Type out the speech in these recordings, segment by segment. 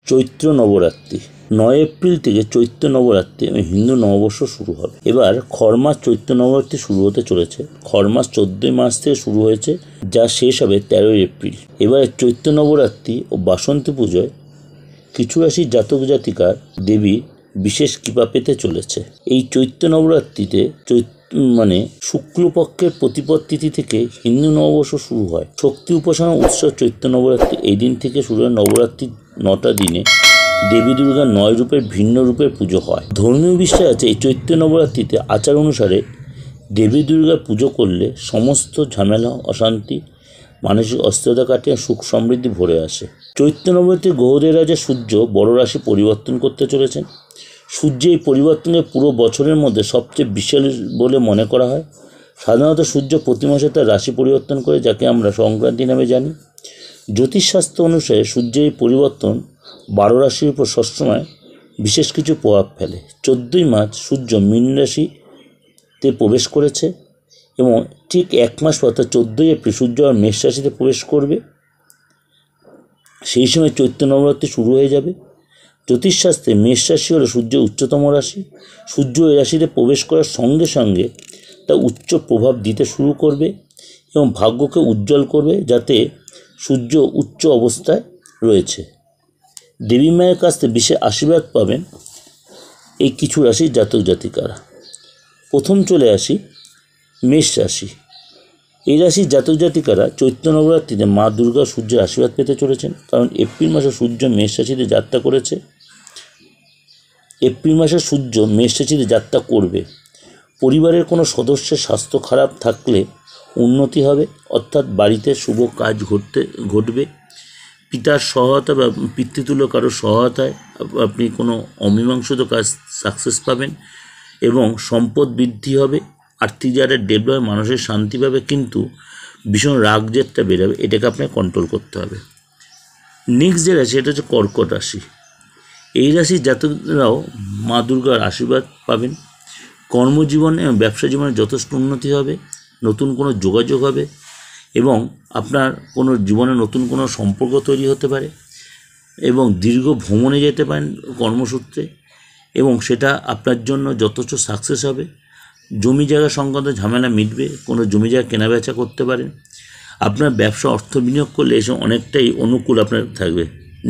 চৈত্র Navratri 9 April থেকে চৈত্র নবরাত্রি হিন্দু নববর্ষ শুরু হবে। এবার খড় মাস চৈত্র নবরাত্রি শুরু হতে চলেছে। খড় মাস 14 মাস থেকে শুরু হয়েছে, যা শেষ হবে 13 এপ্রিল। এবারে চৈত্র নবরাত্রি ও বাসন্তী পুজোয় কিছু রাশির জাতক জাতিকার দেবী বিশেষ কৃপা পেতে চলেছে। এই চৈত্র নবরাত্রিতে শুক্লপক্ষের প্রতিপদ তিথি থেকে হিন্দু নববর্ষ শুরু হয়। শক্তি উপাসনা উৎসব চৈত্র নবরাত্রি এই দিন থেকে শুরু হয়। নবরাত্রির 9টা দিনে দেবী দুর্গার 9 রূপের ভিন্ন রূপের পুজো হয়। ধর্মীয় বিশ্বাস আছে এই চৈত্র নবরাত্রিতে আচার অনুসারে দেবী দুর্গার পুজো করলে সমস্ত ঝামেলা, অশান্তি, মানসিক অস্থিরতা কাটিয়ে সুখ সমৃদ্ধি ভরে আসে। চৈত্র নবরাত্রি গ্রহদের রাজা সূর্য বড় রাশি পরিবর্তন করতে চলেছেন। সূর্য এই পরিবর্তনের পুরো বছরের মধ্যে সবচেয়ে বিশাল বলে মনে করা হয়। সাধারণত সূর্য প্রতি মাসে তার রাশি পরিবর্তন করে, যাকে আমরা সংক্রান্তি নামে জানি। জ্যোতিষশাস্ত্র অনুসারে সূর্যের এই পরিবর্তন 12 রাশির উপর সবসময় বিশেষ কিছু প্রভাব ফেলে। 14ই মার্চ সূর্য মীন রাশিতে প্রবেশ করেছে এবং ঠিক 1 মাস পর, অর্থাৎ 14 এপ্রিল সূর্য আর মেষ রাশিতে প্রবেশ করবে। সেই সময় চৈত্র নবরাত্রি শুরু হয়ে যাবে। জ্যোতিষশাস্ত্রে মেষ রাশি হলো সূর্যের উচ্চতম রাশি। সূর্য এই রাশিতে প্রবেশ করার সঙ্গে সঙ্গে তা উচ্চ প্রভাব দিতে শুরু করবে এবং ভাগ্যকে উজ্জ্বল করবে, যাতে সূর্য উচ্চ অবস্থায় রয়েছে। দেবী মায়ের কাছ থেকে বিশেষ আশীর্বাদ পাবেন এই কিছু রাশির জাতক জাতিকারা। প্রথম চলে আসি মেষ রাশি। এই রাশির জাতক জাতিকারা চৈত্র নবরাত্রিতে মা দুর্গা সূর্যের আশীর্বাদ পেতে চলেছেন, কারণ এপ্রিল মাসে সূর্য মেষ রাশিতে যাত্রা করেছে। এপ্রিল মাসে সূর্য মেষ রাশিতে যাত্রা করবে। পরিবারের কোনো সদস্যের স্বাস্থ্য খারাপ থাকলে উন্নতি হবে, অর্থাৎ বাড়িতে শুভ কাজ ঘটবে। পিতার সহায়তা বা পিতৃতুল্য কারো সহায়তায় আপনি কোনো অমীমাংসিত কাজ সাকসেস পাবেন এবং সম্পদ বৃদ্ধি হবে। আর্থিক জায়গায় ডেভেলপ, মানুষের শান্তি পাবে, কিন্তু ভীষণ রাগ জেদটা বেরোবে, এটাকে আপনাকে কন্ট্রোল করতে হবে। নেক্সট যে রাশি, এটা হচ্ছে কর্কট রাশি। এই রাশির জাতকরাও মা দুর্গার আশীর্বাদ পাবেন। কর্মজীবনে এবং ব্যবসা জীবনে যথেষ্ট উন্নতি হবে। নতুন কোনো যোগাযোগ হবে এবং আপনার কোনো জীবনে নতুন কোনো সম্পর্ক তৈরি হতে পারে এবং দীর্ঘ ভ্রমণে যেতে পারেন কর্মসূত্রে, এবং সেটা আপনার জন্য যথেষ্ট সাকসেস হবে। জমি জায়গা সংক্রান্ত ঝামেলা মিটবে, কোনো জমি জায়গা কেনাবেচা করতে পারেন। আপনার ব্যবসা অর্থ বিনিয়োগ করলে এসব অনেকটাই অনুকূল আপনার থাকবে।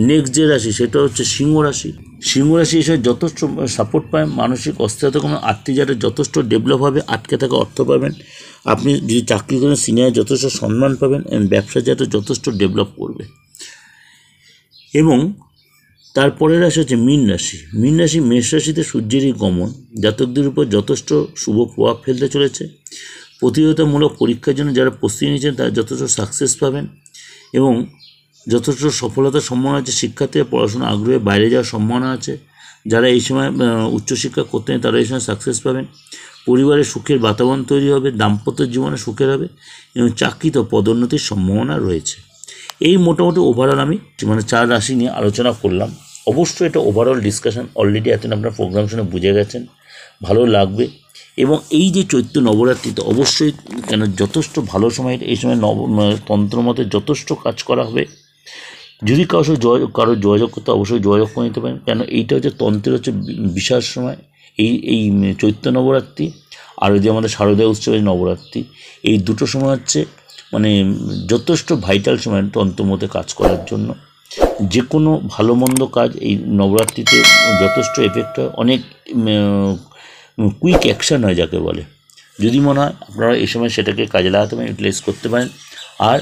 নেক্সট যে রাশি, সেটা হচ্ছে সিংহ রাশি। সিংহ রাশি এসে যথেষ্ট সাপোর্ট পায়, মানসিক অস্থিরতা কোনো, আর্থিক জায়গায় যথেষ্ট ডেভেলপ হবে, আটকে থাকা অর্থ পাবেন। আপনি যদি চাকরি করেন সিনিয়র যথেষ্ট সম্মান পাবেন এবং ব্যবসা জায়গাটা যথেষ্ট ডেভেলপ করবে। এবং তারপরের রাশি হচ্ছে মীন রাশি। মীন রাশি মেষ রাশিতে সূর্যেরই গমন জাতকদের উপর যথেষ্ট শুভ প্রভাব ফেলতে চলেছে। প্রতিযোগিতামূলক পরীক্ষার জন্য যারা প্রস্তুতি নিয়েছেন তারা যথেষ্ট সাকসেস পাবেন এবং যথেষ্ট সফলতার সম্ভাবনা আছে। শিক্ষার্থীরা পড়াশোনা আগ্রহে বাইরে যাওয়ার সম্ভাবনা আছে। যারা এই সময় উচ্চশিক্ষা করতে নেই তারা এই সময় সাকসেস পাবেন। পরিবারের সুখের বাতাবরণ তৈরি হবে, দাম্পত্য জীবনে সুখের হবে এবং চাকরিতে পদোন্নতির সম্ভাবনা রয়েছে। এই মোটামুটি ওভারঅল আমি 4 রাশি নিয়ে আলোচনা করলাম। অবশ্যই এটা ওভারঅল ডিসকাশন, অলরেডি এতদিন আপনার প্রোগ্রাম শুনে বুঝে গেছেন, ভালো লাগবে। এবং এই যে চৈত্র নবরাত্রিতে অবশ্যই কেন যথেষ্ট ভালো সময়, এই সময় তন্ত্র মতে যথেষ্ট কাজ করা হবে। যদি কারো যোগাযোগ করতে অবশ্যই যোগাযোগ করে নিতে পারেন, কেন এইটা হচ্ছে তন্ত্রের হচ্ছে বিশাল সময়। এই চৈত্র নবরাত্রি আর যে আমাদের শারদীয় উৎসবের নবরাত্রি, এই দুটো সময় হচ্ছে যথেষ্ট ভাইটাল সময় তন্ত্র মতে কাজ করার জন্য। যে কোনো ভালো মন্দ কাজ এই নবরাত্রিতে যথেষ্ট এফেক্ট হয়, অনেক কুইক অ্যাকশান হয় যাকে বলে। যদি মনে হয় আপনারা এই সময় সেটাকে কাজে লাগাতে পারেন, ইউটিলাইজ করতে পারেন। আর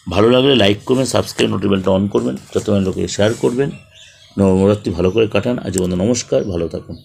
ভালো লাগলে লাইক করবেন, সাবস্ক্রাইব, নোটিফিকেশনটা অন করবেন, যত লোকে শেয়ার করবেন। নবরাত্রি ভালো করে কাটান। আজ বন্ধু নমস্কার, ভালো থাকুন।